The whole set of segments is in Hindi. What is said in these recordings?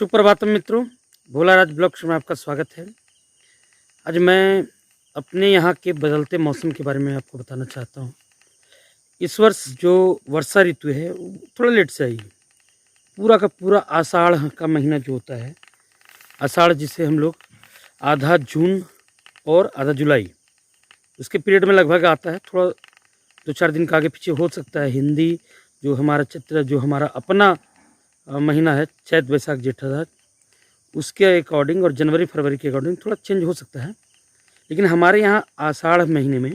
सुप्रभातम मित्रों, भोलाराज ब्लॉग्स में आपका स्वागत है। आज मैं अपने यहाँ के बदलते मौसम के बारे में आपको बताना चाहता हूँ। इस वर्ष जो वर्षा ऋतु है वो थोड़ा लेट से आई है। पूरा का पूरा आषाढ़ का महीना जो होता है, आषाढ़ जिसे हम लोग आधा जून और आधा जुलाई उसके पीरियड में लगभग आता है। थोड़ा 2-4 दिन का आगे पीछे हो सकता है। हिंदी जो हमारा चित्र जो हमारा अपना महीना है, चैत वैशाख जेठ आषाढ़, उसके अकॉर्डिंग और जनवरी फरवरी के अकॉर्डिंग थोड़ा चेंज हो सकता है। लेकिन हमारे यहाँ आषाढ़ महीने में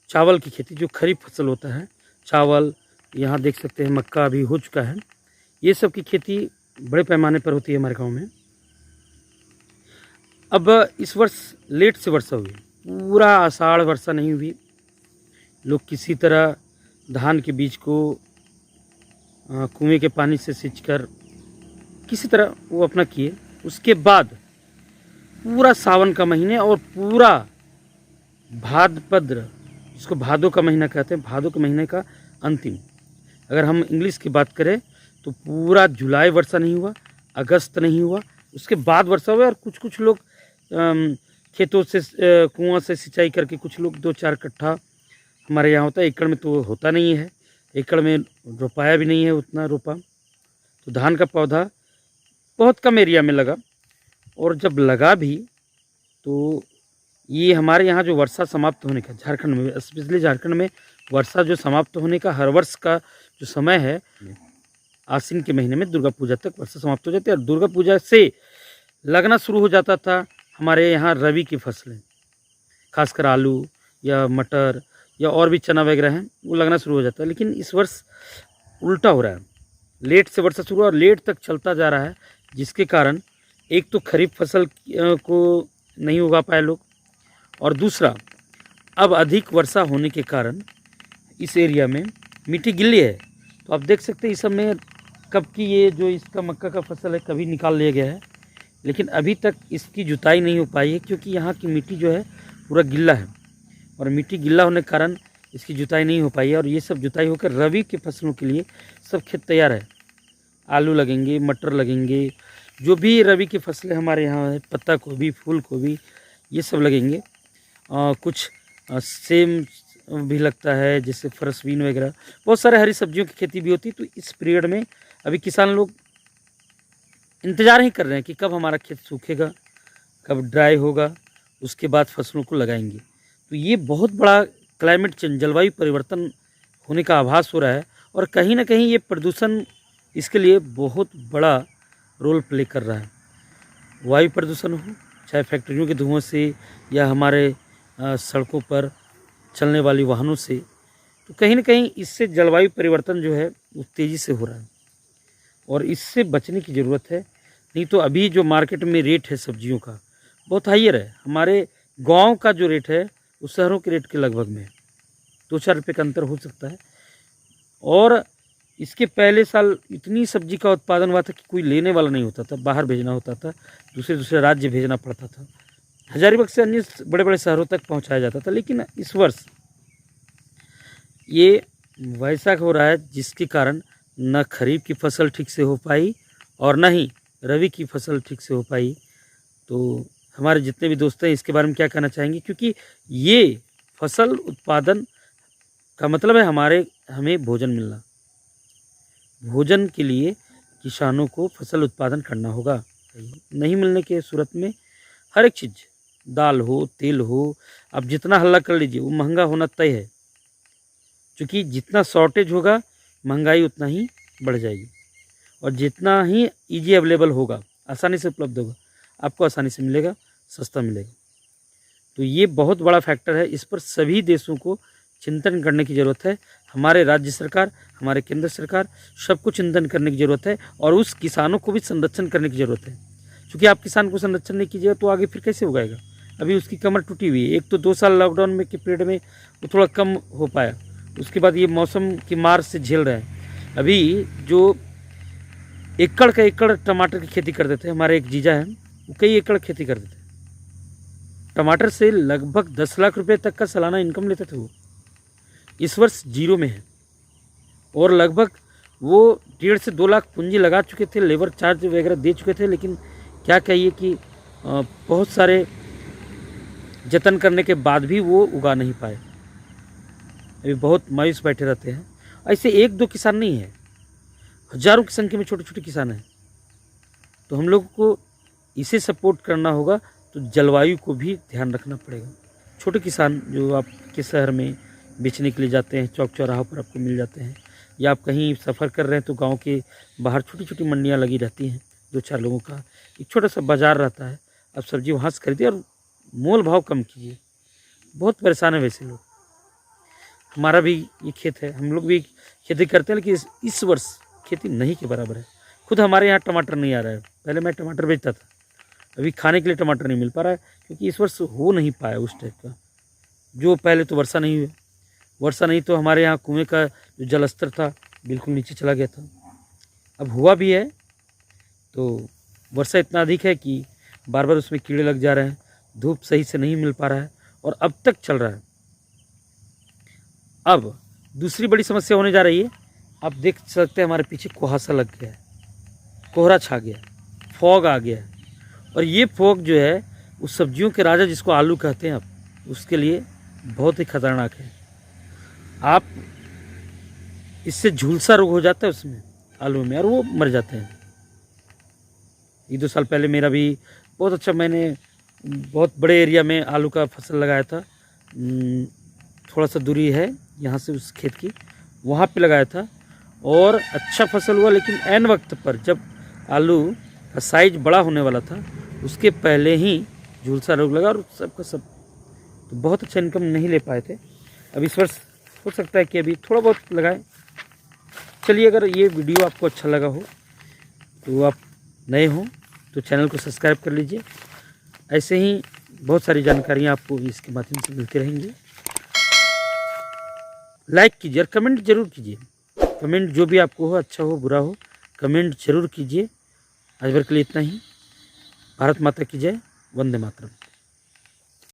चावल की खेती, जो खरीफ फसल होता है, चावल यहाँ देख सकते हैं, मक्का अभी हो चुका है, ये सब की खेती बड़े पैमाने पर होती है हमारे गांव में। अब इस वर्ष लेट से वर्षा हुई, पूरा आषाढ़ वर्षा नहीं हुई। लोग किसी तरह धान के बीज को कुएं के पानी से सींचकर किसी तरह वो अपना किए। उसके बाद पूरा सावन का महीने और पूरा भाद्रपद, जिसको भादों का महीना कहते हैं, भादों के महीने का अंतिम, अगर हम इंग्लिश की बात करें तो पूरा जुलाई वर्षा नहीं हुआ, अगस्त नहीं हुआ, उसके बाद वर्षा हुआ। और कुछ लोग खेतों से कुआं से सिंचाई करके, कुछ लोग 2-4 कट्ठा हमारे यहाँ होता है, एकड़ में तो होता नहीं है, एकड़ में रोपाया भी नहीं है उतना रोपा। तो धान का पौधा बहुत कम एरिया में लगा, और जब लगा भी तो ये हमारे यहाँ जो वर्षा समाप्त होने का, झारखंड में स्पेशली झारखंड में वर्षा जो समाप्त होने का हर वर्ष का जो समय है, आश्विन के महीने में दुर्गा पूजा तक वर्षा समाप्त हो जाती है। और दुर्गा पूजा से लगना शुरू हो जाता था हमारे यहाँ रबी की फसलें, खासकर आलू या मटर या और भी चना वगैरह हैं, वो लगना शुरू हो जाता है। लेकिन इस वर्ष उल्टा हो रहा है, लेट से वर्षा शुरू और लेट तक चलता जा रहा है, जिसके कारण एक तो खरीफ फसल को नहीं उगा पाए लोग, और दूसरा अब अधिक वर्षा होने के कारण इस एरिया में मिट्टी गिल्ली है। तो आप देख सकते हैं इस समय कब की ये जो इसका मक्का का फसल है कभी निकाल लिया गया है, लेकिन अभी तक इसकी जुताई नहीं हो पाई है, क्योंकि यहाँ की मिट्टी जो है पूरा गिल्ला है, और मिट्टी गिल्ला होने के कारण इसकी जुताई नहीं हो पाई है। और ये सब जुताई होकर रबी के फसलों के लिए सब खेत तैयार है। आलू लगेंगे, मटर लगेंगे, जो भी रबी की फसलें हमारे यहाँ है, पत्ता गोभी, फूल गोभी, ये सब लगेंगे। कुछ सेम भी लगता है, जैसे फरसबीन वगैरह, बहुत सारे हरी सब्जियों की खेती भी होती है। तो इस पीरियड में अभी किसान लोग इंतज़ार ही कर रहे हैं कि कब हमारा खेत सूखेगा, कब ड्राई होगा, उसके बाद फसलों को लगाएंगे। तो ये बहुत बड़ा क्लाइमेट चेंज, जलवायु परिवर्तन होने का आभास हो रहा है, और कहीं ना कहीं ये प्रदूषण इसके लिए बहुत बड़ा रोल प्ले कर रहा है। वायु प्रदूषण हो, चाहे फैक्ट्रियों के धुओं से या हमारे सड़कों पर चलने वाली वाहनों से, तो कहीं ना कहीं इससे जलवायु परिवर्तन जो है वो तेज़ी से हो रहा है, और इससे बचने की ज़रूरत है। नहीं तो अभी जो मार्केट में रेट है सब्जियों का बहुत हाइयर है। हमारे गांव का जो रेट है वो शहरों के रेट के लगभग में है, 2-4 रुपये का अंतर हो सकता है। और इसके पहले साल इतनी सब्जी का उत्पादन हुआ था कि कोई लेने वाला नहीं होता था, बाहर भेजना होता था, दूसरे राज्य भेजना पड़ता था, हजारीबाग से अन्य बड़े बड़े शहरों तक पहुंचाया जाता था। लेकिन इस वर्ष ये वैसा हो रहा है जिसके कारण न खरीफ की फसल ठीक से हो पाई और न ही रबी की फसल ठीक से हो पाई। तो हमारे जितने भी दोस्त हैं इसके बारे में क्या कहना चाहेंगे, क्योंकि ये फसल उत्पादन का मतलब है हमें भोजन मिलना। भोजन के लिए किसानों को फसल उत्पादन करना होगा। नहीं मिलने के सूरत में हर एक चीज़, दाल हो, तेल हो, आप जितना हल्ला कर लीजिए, वो महंगा होना तय है, क्योंकि जितना शॉर्टेज होगा महंगाई उतना ही बढ़ जाएगी, और जितना ही इजी अवेलेबल होगा, आसानी से उपलब्ध होगा, आपको आसानी से मिलेगा, सस्ता मिलेगा। तो ये बहुत बड़ा फैक्टर है, इस पर सभी देशों को चिंतन करने की ज़रूरत है। हमारे राज्य सरकार, हमारे केंद्र सरकार, सबको चिंतन करने की ज़रूरत है, और उस किसानों को भी संरक्षण करने की ज़रूरत है, क्योंकि आप किसान को संरक्षण नहीं कीजिएगा तो आगे फिर कैसे उगाएगा। अभी उसकी कमर टूटी हुई है। एक तो 2 साल लॉकडाउन में के पीरियड में वो थोड़ा कम हो पाया, उसके बाद ये मौसम की मार से झेल रहे हैं। अभी जो एकड़ का एकड़ टमाटर की खेती करते थे, हमारे एक जीजा हैं, वो कई एकड़ खेती करते थे, टमाटर से लगभग 10 लाख रुपए तक का सालाना इनकम लेते थे। वो इस वर्ष जीरो में है, और लगभग वो 1.5 से 2 लाख पूंजी लगा चुके थे, लेबर चार्ज वगैरह दे चुके थे, लेकिन क्या कहिए कि बहुत सारे जतन करने के बाद भी वो उगा नहीं पाए। अभी बहुत मायूस बैठे रहते हैं। ऐसे 1-2 किसान नहीं है, हज़ारों की संख्या में छोटे छोटे किसान हैं। तो हम लोग को इसे सपोर्ट करना होगा, तो जलवायु को भी ध्यान रखना पड़ेगा। छोटे किसान जो आपके शहर में बेचने के लिए जाते हैं, चौक चौराहों पर आपको मिल जाते हैं, या आप कहीं सफ़र कर रहे हैं तो गांव के बाहर छोटी छोटी मंडियां लगी रहती हैं, 2-4 लोगों का एक छोटा सा बाज़ार रहता है। आप सब्जी वहाँ से खरीदिए और मोल भाव कम कीजिए। बहुत परेशान है वैसे लोग। हमारा भी ये खेत है, हम लोग भी खेती करते हैं, लेकिन इस वर्ष खेती नहीं के बराबर है। खुद हमारे यहाँ टमाटर नहीं आ रहा है। पहले मैं टमाटर बेचता था, अभी खाने के लिए टमाटर नहीं मिल पा रहा है, क्योंकि इस वर्ष हो नहीं पाया उस टाइप का। जो पहले तो वर्षा नहीं हुई, वर्षा नहीं तो हमारे यहाँ कुएं का जो जल स्तर था बिल्कुल नीचे चला गया था। अब हुआ भी है तो वर्षा इतना अधिक है कि बार बार उसमें कीड़े लग जा रहे हैं, धूप सही से नहीं मिल पा रहा है, और अब तक चल रहा है। अब दूसरी बड़ी समस्या होने जा रही है। आप देख सकते हैं हमारे पीछे कुहासा लग गया है, कोहरा छा गया है, फॉग आ गया है। और ये फॉग जो है उस सब्जियों के राजा जिसको आलू कहते हैं, आप उसके लिए बहुत ही खतरनाक है। आप इससे झुलसा रोग हो जाता है उसमें, आलू में, और वो मर जाते हैं। 1-2 साल पहले मेरा भी बहुत अच्छा, मैंने बहुत बड़े एरिया में आलू का फसल लगाया था। थोड़ा सा दूरी है यहाँ से उस खेत की, वहाँ पे लगाया था और अच्छा फसल हुआ। लेकिन ऐन वक्त पर जब आलू का साइज बड़ा होने वाला था, उसके पहले ही झुलसा रोग लगा और सबका सब, तो बहुत अच्छा इनकम नहीं ले पाए थे। अब इस वर्ष हो सकता है कि अभी थोड़ा बहुत लगाएं। चलिए, अगर ये वीडियो आपको अच्छा लगा हो तो आप नए हो तो चैनल को सब्सक्राइब कर लीजिए। ऐसे ही बहुत सारी जानकारियाँ आपको इसके माध्यम से मिलती रहेंगी। लाइक कीजिए और कमेंट जरूर कीजिए। कमेंट जो भी आपको हो, अच्छा हो बुरा हो, कमेंट जरूर कीजिए। आज भर के लिए इतना ही। भारत माता की जय। वंदे मातरम।